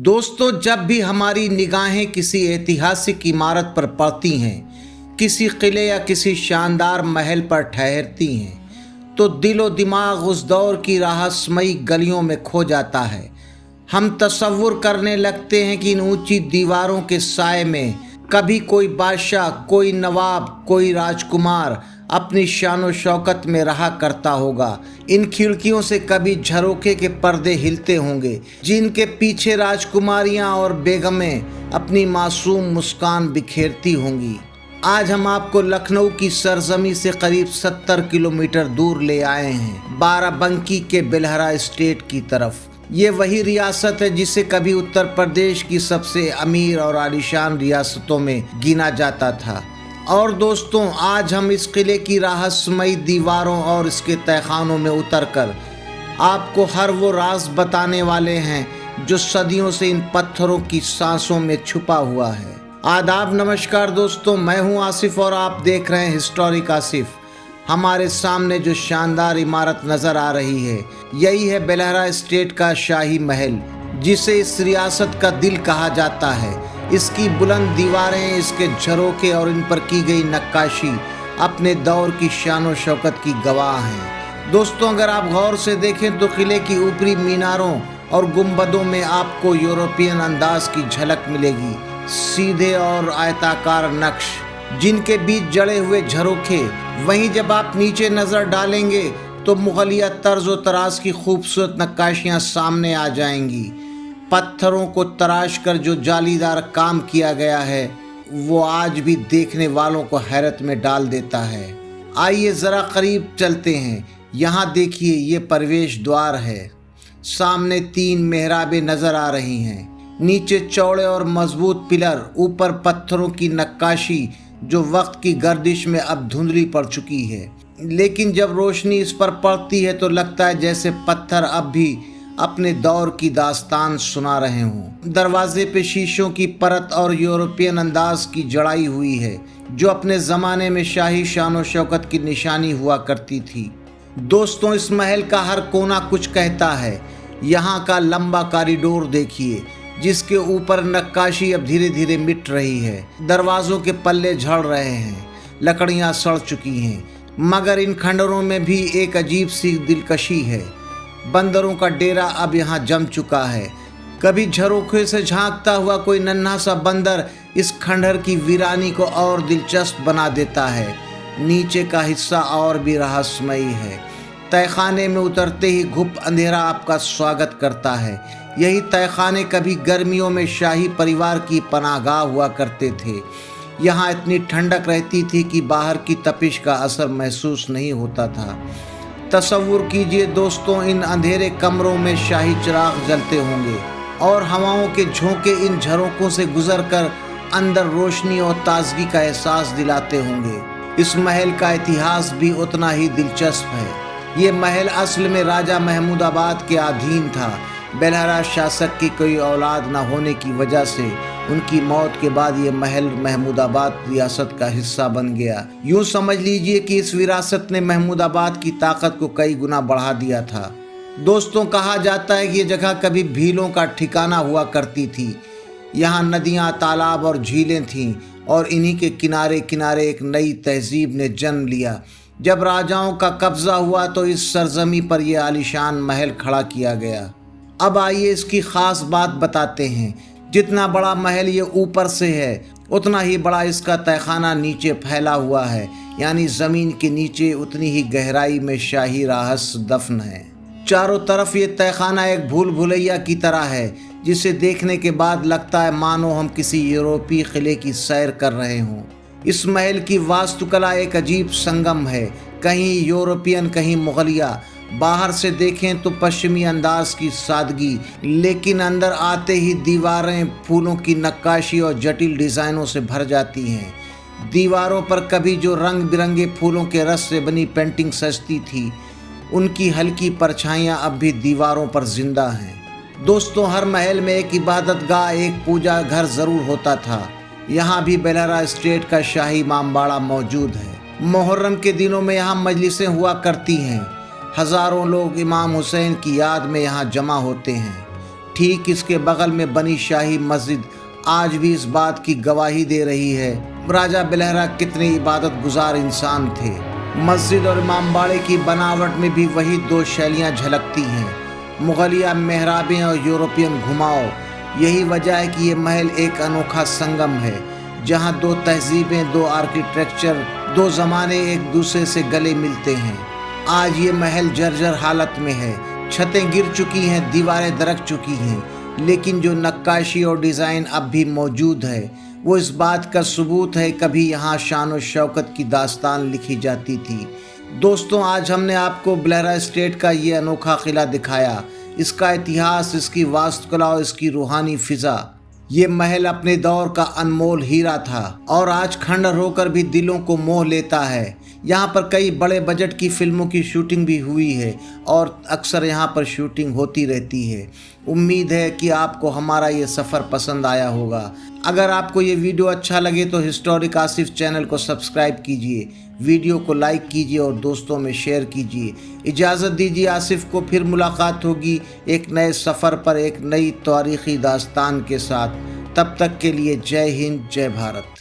दोस्तों, जब भी हमारी निगाहें किसी ऐतिहासिक इमारत पर पड़ती हैं, किसी किले या किसी शानदार महल पर ठहरती हैं, तो दिलो दिमाग उस दौर की रहस्यमयी गलियों में खो जाता है। हम तसव्वुर करने लगते हैं कि इन ऊंची दीवारों के साए में कभी कोई बादशाह, कोई नवाब, कोई राजकुमार अपनी शानो शौकत में रहा करता होगा। इन खिड़कियों से कभी झरोखे के पर्दे हिलते होंगे, जिनके पीछे राजकुमारियां और बेगमें अपनी मासूम मुस्कान बिखेरती होंगी। आज हम आपको लखनऊ की सरजमी से करीब 70 किलोमीटर दूर ले आए हैं, बाराबंकी के बेलहरा स्टेट की तरफ। ये वही रियासत है जिसे कभी उत्तर प्रदेश की सबसे अमीर और आलीशान रियासतों में गिना जाता था। और दोस्तों, आज हम इस किले की रहस्यमयी दीवारों और इसके तहखानों में उतरकर आपको हर वो राज बताने वाले हैं जो सदियों से इन पत्थरों की सांसों में छुपा हुआ है। आदाब, नमस्कार दोस्तों, मैं हूं आसिफ और आप देख रहे हैं हिस्टोरिक आसिफ। हमारे सामने जो शानदार इमारत नज़र आ रही है, यही है बेलहरा स्टेट का शाही महल, जिसे इस रियासत का दिल कहा जाता है। इसकी बुलंद दीवारें, इसके झरोखे और इन पर की गई नक्काशी अपने दौर की शानो शौकत की गवाह हैं। दोस्तों, अगर आप गौर से देखें तो किले की ऊपरी मीनारों और गुंबदों में आपको यूरोपियन अंदाज की झलक मिलेगी। सीधे और आयताकार नक्श, जिनके बीच जड़े हुए झरोखे। वहीं जब आप नीचे नज़र डालेंगे तो मुगलिया तर्ज व तराज की खूबसूरत नक्काशियाँ सामने आ जाएंगी। पत्थरों को तराश कर जो जालीदार काम किया गया है, वो आज भी देखने वालों को हैरत में डाल देता है। आइए ज़रा करीब चलते हैं। यहाँ देखिए, ये प्रवेश द्वार है। सामने 3 मेहराबें नज़र आ रही हैं। नीचे चौड़े और मजबूत पिलर, ऊपर पत्थरों की नक्काशी जो वक्त की गर्दिश में अब धुंधली पड़ चुकी है, लेकिन जब रोशनी इस पर पड़ती है तो लगता है जैसे पत्थर अब भी अपने दौर की दास्तान सुना रहे हों। दरवाजे पे शीशों की परत और यूरोपियन अंदाज की जड़ाई हुई है, जो अपने ज़माने में शाही शानो शौकत की निशानी हुआ करती थी। दोस्तों, इस महल का हर कोना कुछ कहता है। यहाँ का लंबा कॉरिडोर देखिए, जिसके ऊपर नक्काशी अब धीरे धीरे मिट रही है। दरवाज़ों के पल्ले झड़ रहे हैं, लकड़ियाँ सड़ चुकी हैं, मगर इन खंडरों में भी एक अजीब सी दिलकशी है। बंदरों का डेरा अब यहाँ जम चुका है। कभी झरोखे से झांकता हुआ कोई नन्हा सा बंदर इस खंडहर की वीरानी को और दिलचस्प बना देता है। नीचे का हिस्सा और भी रहस्यमयी है। तहखाने में उतरते ही घुप अंधेरा आपका स्वागत करता है। यही तहखाने कभी गर्मियों में शाही परिवार की पनाहगाह हुआ करते थे। यहाँ इतनी ठंडक रहती थी कि बाहर की तपिश का असर महसूस नहीं होता था। तसव्वुर कीजिए दोस्तों, इन अंधेरे कमरों में शाही चिराग जलते होंगे और हवाओं के झोंके इन झरोकों से गुजरकर अंदर रोशनी और ताजगी का एहसास दिलाते होंगे। इस महल का इतिहास भी उतना ही दिलचस्प है। ये महल असल में राजा महमूदाबाद के अधीन था। बेलहरा शासक की कोई औलाद न होने की वजह से उनकी मौत के बाद ये महल महमूदाबाद रियासत का हिस्सा बन गया। यूँ समझ लीजिए कि इस विरासत ने महमूदाबाद की ताकत को कई गुना बढ़ा दिया था। दोस्तों, कहा जाता है कि ये जगह कभी भीलों का ठिकाना हुआ करती थी। यहाँ नदियाँ, तालाब और झीलें थीं और इन्हीं के किनारे किनारे एक नई तहजीब ने जन्म लिया। जब राजाओं का कब्जा हुआ तो इस सरजमी पर यह आलीशान महल खड़ा किया गया। अब आइए इसकी ख़ास बात बताते हैं। जितना बड़ा महल ये ऊपर से है, उतना ही बड़ा इसका तहखाना नीचे फैला हुआ है, यानी ज़मीन के नीचे उतनी ही गहराई में शाही रहस्य दफन है। चारों तरफ ये तहखाना एक भूल भुलैया की तरह है, जिसे देखने के बाद लगता है मानो हम किसी यूरोपीय किले की सैर कर रहे हों। इस महल की वास्तुकला एक अजीब संगम है, कहीं यूरोपियन, कहीं मुगलिया। बाहर से देखें तो पश्चिमी अंदाज की सादगी, लेकिन अंदर आते ही दीवारें फूलों की नक्काशी और जटिल डिज़ाइनों से भर जाती हैं। दीवारों पर कभी जो रंग बिरंगे फूलों के रस से बनी पेंटिंग सजती थी, उनकी हल्की परछाइयाँ अब भी दीवारों पर जिंदा हैं। दोस्तों, हर महल में एक इबादत गाह, एक पूजा घर ज़रूर होता था। यहाँ भी बेलहरा स्टेट का शाही इमामबाड़ा मौजूद है। मुहर्रम के दिनों में यहाँ मजलिसें हुआ करती हैं। हज़ारों लोग इमाम हुसैन की याद में यहाँ जमा होते हैं। ठीक इसके बगल में बनी शाही मस्जिद आज भी इस बात की गवाही दे रही है राजा बिलहरा कितने इबादत गुजार इंसान थे। मस्जिद और इमामबाड़े की बनावट में भी वही दो शैलियाँ झलकती हैं, मुगलिया मेहराबें और यूरोपियन घुमाव। यही वजह है कि ये महल एक अनोखा संगम है, जहाँ दो तहजीबें, दो आर्किटेक्चर, दो ज़माने एक दूसरे से गले मिलते हैं। आज ये महल जर्जर हालत में है, छतें गिर चुकी हैं, दीवारें दरक चुकी हैं, लेकिन जो नक्काशी और डिज़ाइन अब भी मौजूद है वो इस बात का सबूत है कभी यहाँ शान और शौकत की दास्तान लिखी जाती थी। दोस्तों, आज हमने आपको बिलहरा एस्टेट का ये अनोखा किला दिखाया, इसका इतिहास, इसकी वास्तुकला और इसकी रूहानी फिजा। ये महल अपने दौर का अनमोल हीरा था और आज खंडहर होकर भी दिलों को मोह लेता है। यहाँ पर कई बड़े बजट की फिल्मों की शूटिंग भी हुई है और अक्सर यहाँ पर शूटिंग होती रहती है। उम्मीद है कि आपको हमारा ये सफ़र पसंद आया होगा। अगर आपको ये वीडियो अच्छा लगे तो हिस्टोरिक आसिफ चैनल को सब्सक्राइब कीजिए, वीडियो को लाइक कीजिए और दोस्तों में शेयर कीजिए। इजाज़त दीजिए, आसिफ को फिर मुलाकात होगी एक नए सफ़र पर, एक नई तारीख़ी दास्तान के साथ। तब तक के लिए जय हिंद, जय भारत।